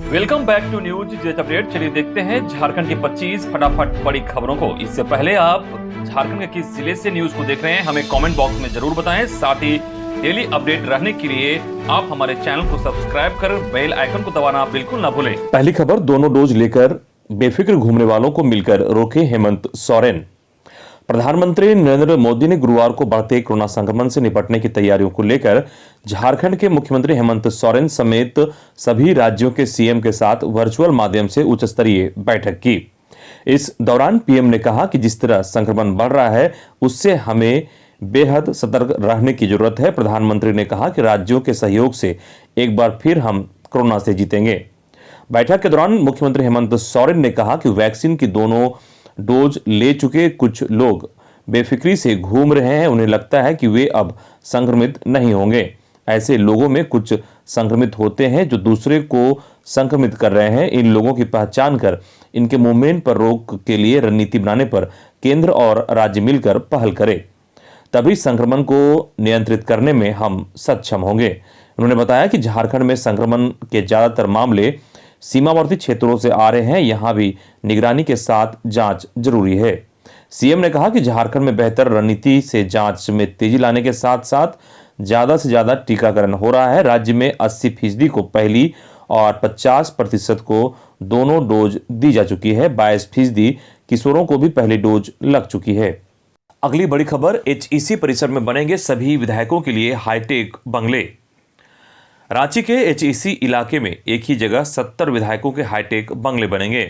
Welcome back to News Jet update. चलिए देखते हैं झारखंड की 25 फटाफट बड़ी खबरों को। इससे पहले आप झारखंड के किस जिले से न्यूज को देख रहे हैं हमें कमेंट बॉक्स में जरूर बताएं। साथ ही डेली अपडेट रहने के लिए आप हमारे चैनल को सब्सक्राइब कर बेल आइकन को दबाना बिल्कुल ना भूलें। पहली खबर, दोनों डोज लेकर बेफिक्र घूमने वालों को मिलकर रोके हेमंत सोरेन। प्रधानमंत्री नरेंद्र मोदी ने गुरुवार को बढ़ते कोरोना संक्रमण से निपटने की तैयारियों को लेकर झारखंड के मुख्यमंत्री हेमंत सोरेन समेत सभी राज्यों के सीएम के साथ वर्चुअल माध्यम से उच्च स्तरीय बैठक की। इस दौरान पीएम ने कहा कि जिस तरह संक्रमण बढ़ रहा है उससे हमें बेहद सतर्क रहने की जरूरत है। प्रधानमंत्री ने कहा कि राज्यों के सहयोग से एक बार फिर हम कोरोना से जीतेंगे। बैठक के दौरान मुख्यमंत्री हेमंत सोरेन ने कहा कि वैक्सीन की दोनों डोज ले चुके कुछ लोग बेफिक्री से घूम रहे हैं। उन्हें लगता है कि वे अब संक्रमित नहीं होंगे। ऐसे लोगों में कुछ संक्रमित होते हैं जो दूसरे को संक्रमित कर रहे हैं। इन लोगों की पहचान कर इनके मूवमेंट पर रोक के लिए रणनीति बनाने पर केंद्र और राज्य मिलकर पहल करें, तभी संक्रमण को नियंत्रित करने में हम सक्षम होंगे। उन्होंने बताया कि झारखंड में संक्रमण के ज्यादातर मामले सीमावर्ती क्षेत्रों से आ रहे हैं। यहां भी निगरानी के साथ जांच जरूरी है। सीएम ने कहा कि झारखंड में बेहतर रणनीति से जांच में तेजी लाने के साथ साथ ज्यादा से ज्यादा टीकाकरण हो रहा है। राज्य में 80% को पहली और 50% को दोनों डोज दी जा चुकी है। 22% किशोरों को भी पहली डोज लग चुकी है। अगली बड़ी खबर, एचईसी परिसर में बनेंगे सभी विधायकों के लिए हाईटेक बंगले। रांची के एचईसी इलाके में एक ही जगह 70 विधायकों के हाईटेक बंगले बनेंगे।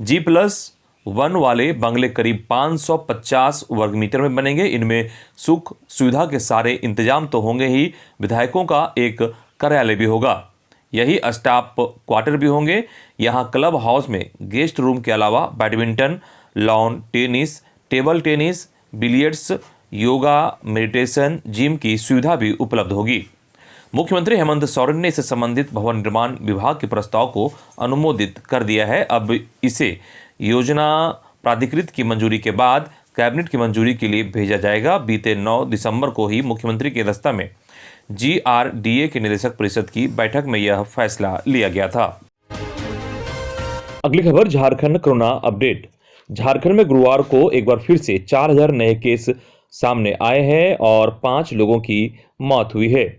G+1 वाले बंगले करीब 550 वर्ग मीटर में बनेंगे। इनमें सुख सुविधा के सारे इंतजाम तो होंगे ही, विधायकों का एक कार्यालय भी होगा। यही स्टाफ क्वार्टर भी होंगे। यहां क्लब हाउस में गेस्ट रूम के अलावा badminton, lawn tennis, table tennis, billiards, yoga, meditation, gym की सुविधा भी उपलब्ध होगी। मुख्यमंत्री हेमंत सोरेन ने इससे संबंधित भवन निर्माण विभाग के प्रस्ताव को अनुमोदित कर दिया है। अब इसे योजना प्राधिकृत की मंजूरी के बाद कैबिनेट की मंजूरी के लिए भेजा जाएगा। बीते 9 दिसंबर को ही मुख्यमंत्री की अध्यक्षता में GRDA के निदेशक परिषद की बैठक में यह फैसला लिया गया था। अगली खबर, झारखंड कोरोना अपडेट। झारखंड में गुरुवार को एक बार फिर से 4000 नए केस सामने आए हैं और 5 लोगों की मौत हुई है।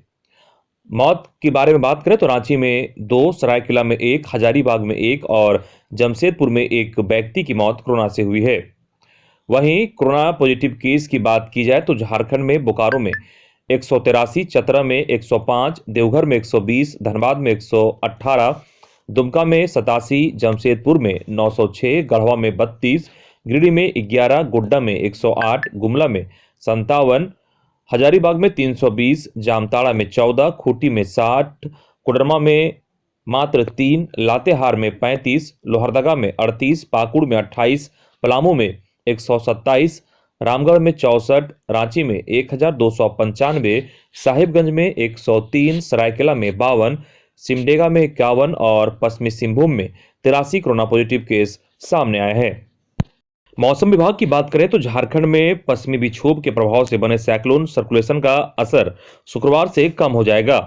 मौत के बारे में बात करें तो रांची में 2, सरायकेला में 1, हजारीबाग में 1 और जमशेदपुर में 1 व्यक्ति की मौत कोरोना से हुई है। वहीं कोरोना पॉजिटिव केस की बात की जाए तो झारखंड में बोकारो में 183, चतरा में 105, देवघर में 120, धनबाद में 118, दुमका में 87, जमशेदपुर में 906, गढ़वा में 32, गिरिडीह में 11, गोड्डा में 108, गुमला में 57, हजारीबाग में 320, जामताड़ा में 14, खूंटी में 60, कोडरमा में मात्र 3, लातेहार में 35, लोहरदगा में 38, पाकुड़ में 28, पलामू में 127, रामगढ़ में 64, रांची में 1295, साहिबगंज में 103, सरायकेला में 52, सिमडेगा में 51 और पश्चिमी सिंहभूम में 83 कोरोना पॉजिटिव केस सामने आए हैं। मौसम विभाग की बात करें तो झारखंड में पश्चिमी विक्षोभ के प्रभाव से बने साइक्लोन सर्कुलेशन का असर शुक्रवार से कम हो जाएगा।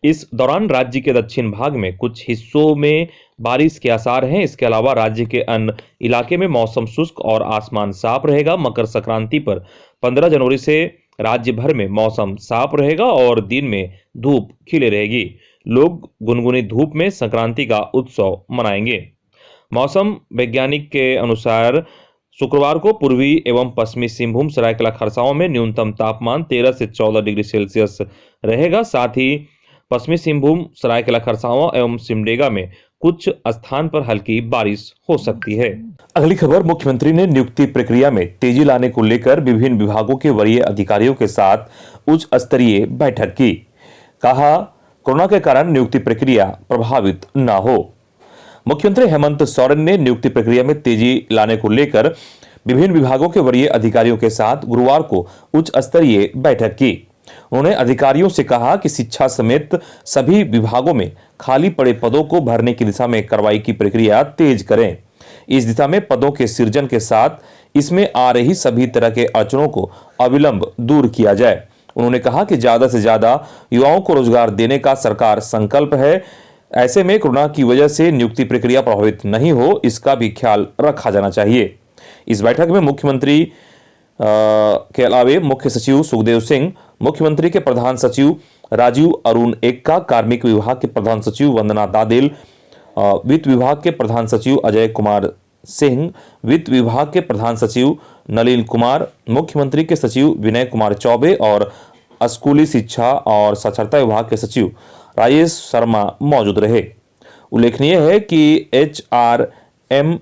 इस दौरान राज्य के दक्षिण भाग में कुछ हिस्सों में बारिश के आसार हैं। इसके अलावा राज्य के अन्य इलाके में मौसम शुष्क और आसमान साफ रहेगा। मकर संक्रांति पर 15 जनवरी से राज्य भर में मौसम साफ रहेगा और दिन में धूप खिली रहेगी। लोग गुनगुनी धूप में संक्रांति का उत्सव मनाएंगे। मौसम वैज्ञानिक के अनुसार शुक्रवार को पूर्वी एवं पश्चिमी सिंहभूम, सरायकेला, खरसावां में न्यूनतम तापमान 13 से 14 डिग्री सेल्सियस रहेगा। साथ ही पश्चिमी सिंहभूम, सरायकेला, खरसावां एवं सिमडेगा में कुछ स्थान पर हल्की बारिश हो सकती है। अगली खबर, मुख्यमंत्री ने नियुक्ति प्रक्रिया में तेजी लाने को लेकर विभिन्न विभागों के वरीय अधिकारियों के साथ उच्च स्तरीय बैठक की। कहा, कोरोना के कारण नियुक्ति प्रक्रिया प्रभावित न हो। मुख्यमंत्री हेमंत सोरेन ने नियुक्ति प्रक्रिया में तेजी लाने को लेकर विभिन्न विभागों के वरीय अधिकारियों के साथ गुरुवार को उच्च स्तरीय बैठक की। उन्होंने अधिकारियों से कहा कि शिक्षा समेत सभी विभागों में खाली पड़े पदों को भरने की दिशा में कार्रवाई की प्रक्रिया तेज करें। इस दिशा में पदों के सृजन के साथ इसमें आ रही सभी तरह के अड़चनों को अविलंब दूर किया जाए। उन्होंने कहा कि ज्यादा से ज्यादा युवाओं को रोजगार देने का सरकार संकल्प है। ऐसे में कोरोना की वजह से नियुक्ति प्रक्रिया प्रभावित नहीं हो, इसका भी ख्याल रखा जाना चाहिए। इस बैठक में मुख्यमंत्री के अलावे मुख्य सचिव सुखदेव सिंह, मुख्यमंत्री के प्रधान सचिव राजीव अरुण एक्का, कार्मिक विभाग के प्रधान सचिव वंदना दादेल, वित्त विभाग के प्रधान सचिव अजय कुमार सिंह, वित्त विभाग के प्रधान सचिव नलिन कुमार, मुख्यमंत्री के सचिव विनय कुमार चौबे और स्कूली शिक्षा और साक्षरता विभाग के सचिव राजेश शर्मा मौजूद रहे। उल्लेखनीय है कि HRMS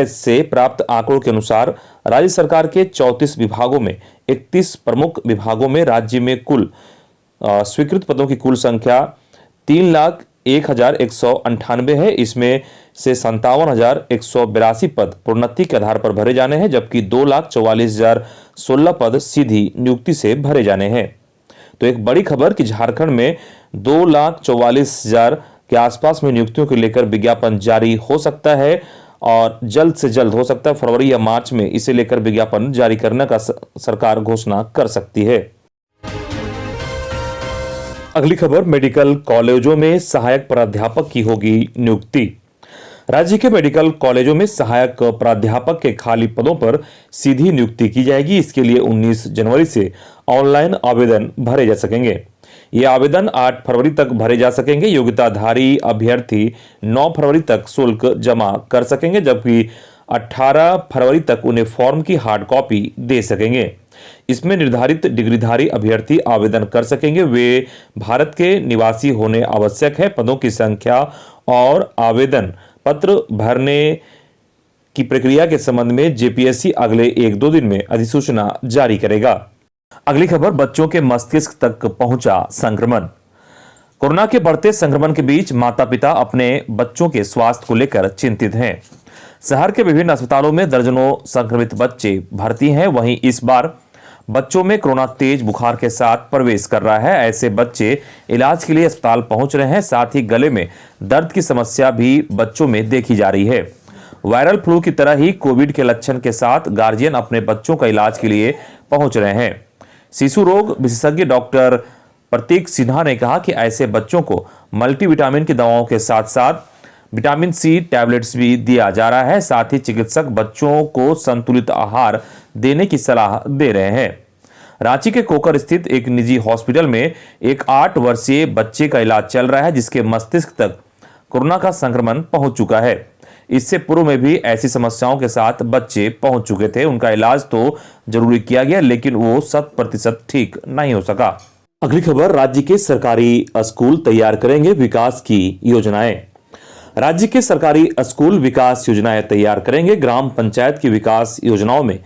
से प्राप्त आंकड़ों के अनुसार राज्य सरकार के 34 विभागों में 31 प्रमुख विभागों में राज्य में कुल स्वीकृत पदों की कुल संख्या 3,01,198 है। इसमें से 57,182 पद प्रोन्नति के आधार पर भरे जाने हैं, जबकि 2,44,016 पद सीधी नियुक्ति से भरे जाने हैं। तो एक बड़ी खबर कि झारखंड में 2,44,000 के आसपास में नियुक्तियों को लेकर विज्ञापन जारी हो सकता है और जल्द से जल्द हो सकता है फरवरी या मार्च में इसे लेकर विज्ञापन जारी करने का सरकार घोषणा कर सकती है। अगली खबर, मेडिकल कॉलेजों में सहायक प्राध्यापक की होगी नियुक्ति। राज्य के मेडिकल कॉलेजों में सहायक प्राध्यापक के खाली पदों पर सीधी नियुक्ति की जाएगी। इसके लिए 19 जनवरी से ऑनलाइन आवेदन भरे जा सकेंगे। ये आवेदन 8 फरवरी तक भरे जा सकेंगे। योग्यताधारी अभ्यर्थी 9 फरवरी तक शुल्क जमा कर सकेंगे, जबकि 18 फरवरी तक उन्हें फॉर्म की हार्ड कॉपी दे सकेंगे। इसमें निर्धारित डिग्रीधारी अभ्यर्थी आवेदन कर सकेंगे। वे भारत के निवासी होने आवश्यक है। पदों की संख्या और आवेदन पत्र भरने की प्रक्रिया के संबंध में जेपीएससी अगले 1-2 दिन में अधिसूचना जारी करेगा। अगली खबर, बच्चों के मस्तिष्क तक पहुंचा संक्रमण। कोरोना के बढ़ते संक्रमण के बीच माता पिता अपने बच्चों के स्वास्थ्य को लेकर चिंतित हैं। शहर के विभिन्न अस्पतालों में दर्जनों संक्रमित बच्चे भर्ती हैं। वहीं इस बार बच्चों में कोरोना तेज बुखार के साथ प्रवेश कर रहा है। ऐसे बच्चे इलाज के लिए अस्पताल पहुंच रहे हैं। साथ ही गले में दर्द की समस्या भी बच्चों में देखी जा रही है। वायरल फ्लू की तरह ही कोविड के लक्षण के साथ गार्जियन अपने बच्चों का इलाज के लिए पहुंच रहे हैं। शिशु रोग विशेषज्ञ डॉक्टर प्रतीक सिन्हा ने कहा कि ऐसे बच्चों को मल्टीविटामिन की दवाओं के साथ साथ विटामिन सी टैबलेट्स भी दिया जा रहा है। साथ ही चिकित्सक बच्चों को संतुलित आहार देने की सलाह दे रहे हैं। रांची के कोकर स्थित एक निजी हॉस्पिटल में एक 8 वर्षीय बच्चे का इलाज चल रहा है, जिसके मस्तिष्क तक कोरोना का संक्रमण पहुंच चुका है। इससे पूर्व में भी ऐसी समस्याओं के साथ बच्चे पहुंच चुके थे। उनका इलाज तो जरूरी किया गया, लेकिन वो 100% ठीक नहीं हो सका। अगली खबर, राज्य के सरकारी स्कूल तैयार करेंगे विकास की योजनाएं। राज्य के सरकारी स्कूल विकास योजनाएं तैयार करेंगे। ग्राम पंचायत की विकास योजनाओं में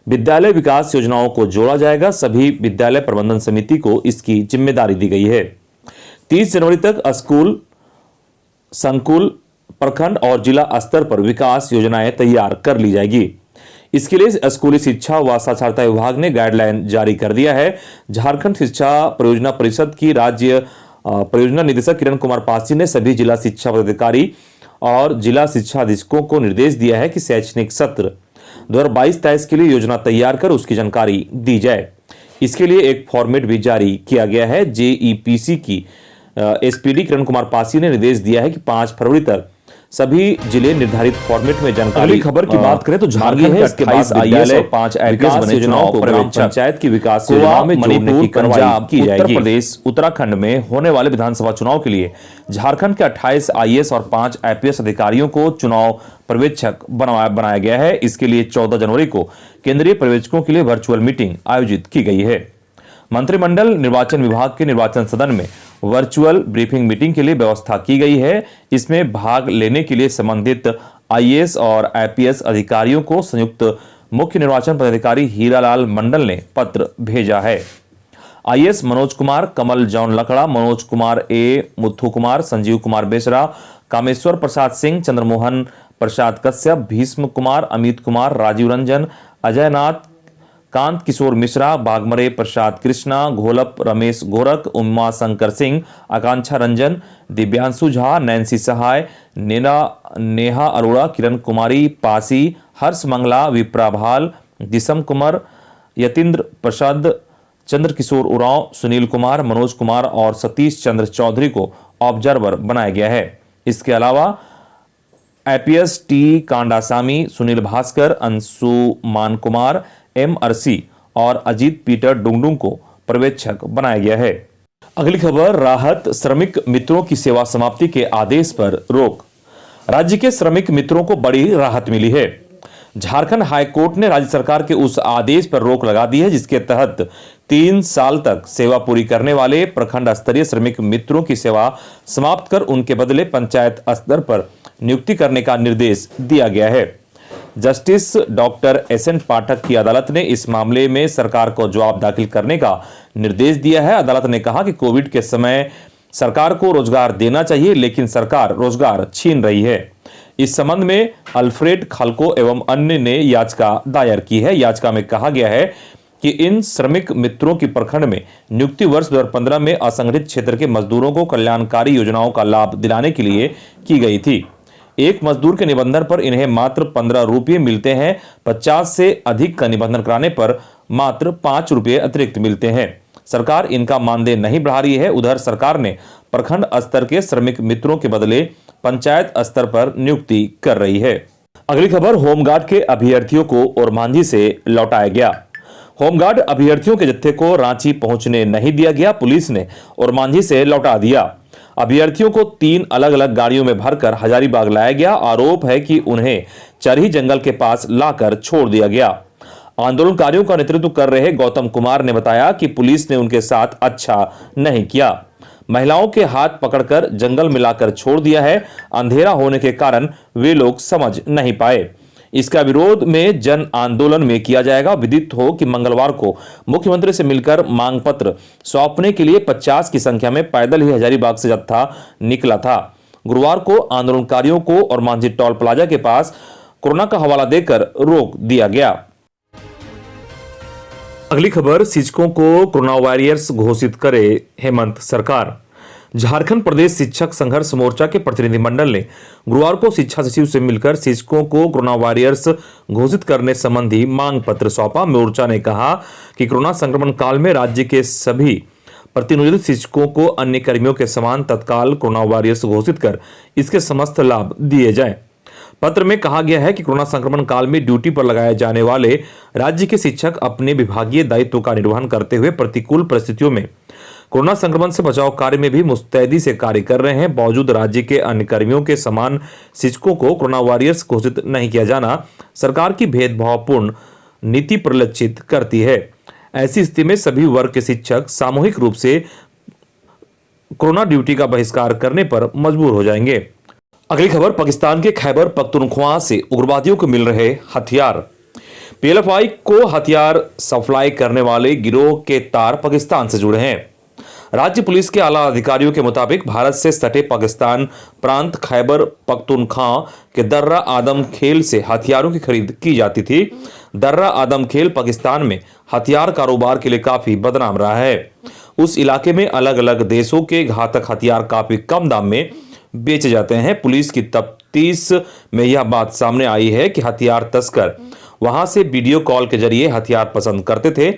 विद्यालय विकास योजनाओं को जोड़ा जाएगा। सभी विद्यालय प्रबंधन समिति को इसकी जिम्मेदारी दी गई है। 30 जनवरी तक स्कूल, संकुल, प्रखंड और जिला स्तर पर विकास योजनाएं तैयार कर ली जाएगी। इसके लिए स्कूली शिक्षा व साक्षरता विभाग ने गाइडलाइन जारी कर दिया है। झारखंड शिक्षा परियोजना परिषद की राज्य परियोजना निदेशक किरण कुमार पासी ने सभी जिला शिक्षा पदाधिकारी और जिला शिक्षा अधीक्षकों को निर्देश दिया है कि शैक्षणिक सत्र 2022-23 के लिए योजना तैयार कर उसकी जानकारी दी जाए। इसके लिए एक फॉर्मेट भी जारी किया गया है। जेईपीसी की एसपीडी किरण कुमार पासी ने निर्देश दिया है कि 5 फरवरी तक सभी जिले निर्धारित फॉर्मेट में जानकारी। खबर की बात करें तो झारखंड के 28 आईएएस और 5 आईपीएस योजनाओं को ग्राम पंचायत की विकास योजनाओं में जोड़ने की कार्रवाई की जाएगी। उत्तर प्रदेश, उत्तराखंड में होने वाले विधानसभा चुनाव के लिए झारखंड के 28 आईएएस और 5 आईपीएस अधिकारियों को चुनाव पर्यवेक्षक बनाया गया है। इसके लिए 14 जनवरी को केंद्रीय पर्यवेक्षकों के लिए वर्चुअल मीटिंग आयोजित की गई है। मंत्रिमंडल निर्वाचन विभाग के निर्वाचन सदन में वर्चुअल ब्रीफिंग मीटिंग के लिए व्यवस्था की गई है। इसमें भाग लेने के लिए संबंधित आईएएस और आईपीएस अधिकारियों को संयुक्त मुख्य निर्वाचन पदाधिकारी हीरालाल मंडल ने पत्र भेजा है। आईएएस मनोज कुमार, कमल जॉन लकड़ा, मनोज कुमार ए, मुथु कुमार, संजीव कुमार बेसरा, कामेश्वर प्रसाद सिंह, चंद्रमोहन प्रसाद कश्यप, भीष्म कुमार, अमित कुमार, राजीव रंजन, अजय नाथ, कांत किशोर मिश्रा, बागमरे प्रसाद कृष्णा, घोलप रमेश गोरख, उमा शंकर सिंह, आकांक्षा रंजन, दिव्यांशु झा, नैन्सी सहाय, नेहा अरोड़ा, किरण कुमारी पासी, हर्ष मंगला, विप्रा भाल, दिसम कुमार, यतीन्द्र प्रसाद, चंद्र किशोर उरांव, सुनील कुमार, मनोज कुमार और सतीश चंद्र चौधरी को ऑब्जर्वर बनाया गया है। इसके अलावा APS T Kandasamy, Sunil Bhaskar, Anshuman Kumar, M Arasi और अजीत पीटर डुंगडुंग को पर्यवेक्षक बनाया गया है। अगली खबर, राहत, श्रमिक मित्रों की सेवा समाप्ति के आदेश पर रोक। राज्य के श्रमिक मित्रों को बड़ी राहत मिली है। झारखंड हाईकोर्ट ने राज्य सरकार के उस आदेश पर रोक लगा दी है जिसके तहत 3 साल तक सेवा पूरी करने वाले प्रखंड स्तरीय श्रमिक मित्रों की सेवा समाप्त कर उनके बदले पंचायत स्तर पर नियुक्ति करने का निर्देश दिया गया है। जस्टिस डॉक्टर एसएन पाठक की अदालत ने इस मामले में सरकार को जवाब दाखिल करने का निर्देश दिया है। अदालत ने कहा कि कोविड के समय सरकार को रोजगार देना चाहिए, लेकिन सरकार रोजगार छीन रही है। इस संबंध में अल्फ्रेड खाल्को एवं अन्य ने याचिका दायर की है। याचिका में कहा गया है कि इन श्रमिक मित्रों की प्रखंड में नियुक्ति वर्ष 2015 में असंगठित क्षेत्र के मजदूरों को कल्याणकारी योजनाओं का लाभ दिलाने के लिए की गई थी। एक मजदूर के निबंधन पर इन्हें मात्र 15 रुपये मिलते हैं। 50 से अधिक का निबंधन कराने पर मात्र 5 रुपये अतिरिक्त मिलते हैं। सरकार इनका मानदेय नहीं बढ़ा रही है। उधर सरकार ने प्रखंड स्तर के श्रमिक मित्रों के बदले पंचायत स्तर पर नियुक्ति कर रही है। अगली खबर, होमगार्ड के अभ्यर्थियों को ओरमांझी से लौटाया गया। होमगार्ड अभ्यर्थियों के जत्थे को रांची पहुंचने नहीं दिया गया। पुलिस ने ओरमांझी से लौटा दिया। अभ्यर्थियों को 3 अलग अलग गाड़ियों में भरकर हजारीबाग लाया गया। आरोप है कि उन्हें चरही जंगल के पास लाकर छोड़ दिया गया। आंदोलनकारियों का नेतृत्व कर रहे गौतम कुमार ने बताया कि पुलिस ने उनके साथ अच्छा नहीं किया। महिलाओं के हाथ पकड़कर जंगल में लाकर छोड़ दिया है। अंधेरा होने के कारण वे लोग समझ नहीं पाए। इसका विरोध में जन आंदोलन में किया जाएगा। विदित हो कि मंगलवार को मुख्यमंत्री से मिलकर मांग पत्र सौंपने के लिए 50 की संख्या में पैदल ही हजारीबाग से जत्था निकला था। गुरुवार को आंदोलनकारियों को ओरमांझी टोल प्लाजा के पास कोरोना का हवाला देकर रोक दिया गया। अगली खबर, शिक्षकों को कोरोना वॉरियर्स घोषित करे हेमंत सरकार। झारखंड प्रदेश शिक्षक संघर्ष मोर्चा के प्रतिनिधिमंडल ने गुरुवार को शिक्षा सचिव से मिलकर शिक्षकों को कोरोना वॉरियर्स घोषित करने संबंधी मांग पत्र सौंपा। मोर्चा ने कहा कि कोरोना संक्रमण काल में राज्य के सभी प्रतिनियोजित शिक्षकों को अन्य कर्मियों के समान तत्काल कोरोना वॉरियर्स घोषित कर इसके समस्त लाभ दिए जाएं। पत्र में कहा गया है कि कोरोना संक्रमण काल में ड्यूटी पर लगाए जाने वाले राज्य के शिक्षक अपने विभागीय दायित्व का निर्वहन करते हुए प्रतिकूल परिस्थितियों में कोरोना संक्रमण से बचाव कार्य में भी मुस्तैदी से कार्य कर रहे हैं। बावजूद राज्य के अन्य कर्मियों के समान शिक्षकों को कोरोना वॉरियर्स घोषित नहीं किया जाना सरकार की भेदभावपूर्ण नीति परिलक्षित करती है। ऐसी स्थिति में सभी वर्ग के शिक्षक सामूहिक रूप से कोरोना ड्यूटी का बहिष्कार करने पर मजबूर हो जाएंगे। अगली खबर, पाकिस्तान के खैबर पख्तूनख्वा से उग्रवादियों को मिल रहे हथियार। पीएलएफआई को हथियार सप्लाई करने वाले गिरोह के तार पाकिस्तान से जुड़े हैं। राज्य पुलिस के आला अधिकारियों के मुताबिक भारत से सटे पाकिस्तान प्रांत खैबर पख्तूनख्वा के दर्रा आदम खेल से हथियारों की खरीद की जाती थी। दर्रा आदम खेल पाकिस्तान में हथियार कारोबार के लिए काफी बदनाम रहा है। उस इलाके में अलग अलग देशों के घातक हथियार काफी कम दाम में बेचे जाते हैं। पुलिस की तफ्तीश में यह बात सामने आई है कि हथियार तस्कर वहां से वीडियो कॉल के जरिए हथियार पसंद करते थे।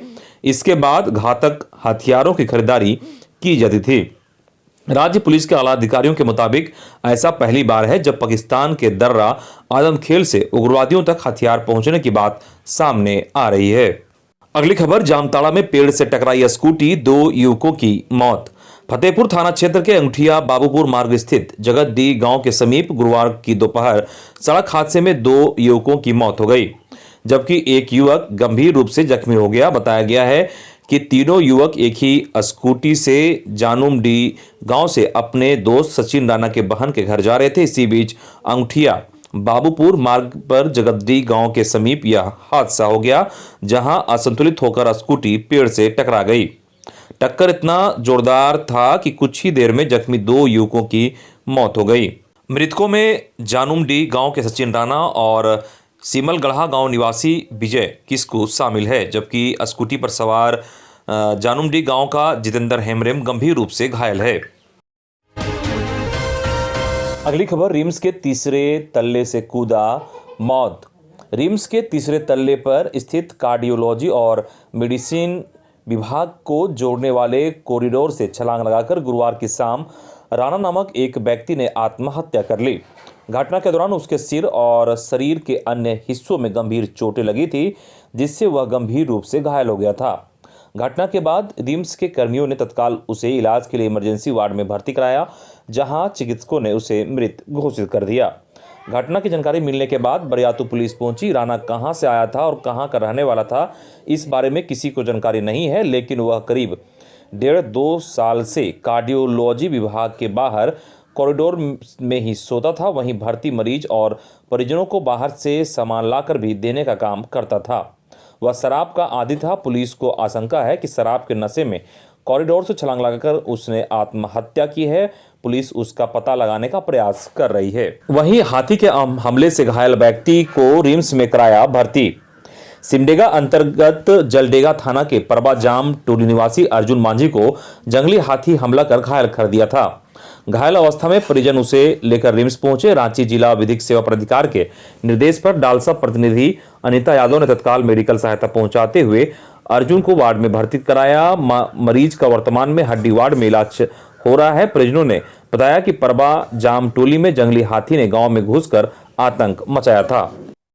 इसके बाद घातक हथियारों की खरीदारी की जाती थी। राज्य पुलिस के आला अधिकारियों के मुताबिक ऐसा पहली बार है जब पाकिस्तान के दर्रा आदम खेल से उग्रवादियों तक हथियार पहुंचने की बात सामने आ रही है। अगली खबर, जामताड़ा में पेड़ से टकराई स्कूटी, 2 युवकों की मौत। फतेहपुर थाना क्षेत्र के अंगूठिया बाबूपुर मार्ग स्थित जगतडी गांव के समीप गुरुवार की दोपहर सड़क हादसे में 2 युवकों की मौत हो गई, जबकि एक युवक गंभीर रूप से जख्मी हो गया। बताया गया है कि तीनों युवक एक ही स्कूटी से जानुमडी गांव से अपने दोस्त सचिन राणा के बहन के घर जा रहे थे। इसी बीच अंगूठिया बाबूपुर मार्ग पर जगतडी गांव के समीप यह हादसा हो गया, जहां असंतुलित होकर स्कूटी पेड़ से टकरा गई। टक्कर इतना जोरदार था कि कुछ ही देर में जख्मी 2 युवकों की मौत हो गई। मृतकों में जानुमडी गांव के सचिन राणा और सीमलगढ़ा गांव निवासी विजय किस्कू शामिल है, जबकि स्कूटी पर सवार जानुमडी गांव का जितेंद्र हेमरेम गंभीर रूप से घायल है। अगली खबर, रिम्स के तीसरे तल्ले से कूदा, मौत। रिम्स के तीसरे तल्ले पर स्थित कार्डियोलॉजी और मेडिसिन विभाग को जोड़ने वाले कॉरिडोर से छलांग लगाकर गुरुवार की शाम राणा नामक एक व्यक्ति ने आत्महत्या कर ली। घटना के दौरान उसके सिर और शरीर के अन्य हिस्सों में गंभीर चोटें लगी थी, जिससे वह गंभीर रूप से घायल हो गया था। घटना के बाद रिम्स के कर्मियों ने तत्काल उसे इलाज के लिए इमरजेंसी वार्ड में भर्ती कराया, जहां चिकित्सकों ने उसे मृत घोषित कर दिया। घटना की जानकारी मिलने के बाद बरियातू पुलिस पहुंची। राणा कहां से आया था और कहां का रहने वाला था, इस बारे में किसी को जानकारी नहीं है, लेकिन वह करीब 1.5-2 साल से कार्डियोलॉजी विभाग के बाहर कॉरिडोर में ही सोता था। वहीं भर्ती मरीज और परिजनों को बाहर से सामान लाकर भी देने का काम करता था। वह शराब का आदी था। पुलिस को आशंका है कि शराब के नशे में कॉरिडोर से छलांग लगाकर उसने आत्महत्या की है। पुलिस उसका पता लगाने का प्रयास कर रही है। वहीं हाथी के हमले से घायल व्यक्ति को रिम्स में कराया भर्ती। सिमडेगा अंतर्गत जलडेगा थाना के परबा जाम टोली निवासी अर्जुन मांझी को जंगली हाथी हमला कर घायल कर दिया था। घायल अवस्था में परिजन उसे लेकर रिम्स पहुंचे। रांची जिला विधिक सेवा प्राधिकार के निर्देश पर डालसा प्रतिनिधि अनीता यादव ने तत्काल मेडिकल सहायता पहुंचाते हुए अर्जुन को वार्ड में भर्ती कराया। मरीज का वर्तमान में हड्डी वार्ड में इलाज हो रहा है। परिजनों ने बताया कि परबा जाम टोली में जंगली हाथी ने गांव में घुसकर आतंक मचाया था।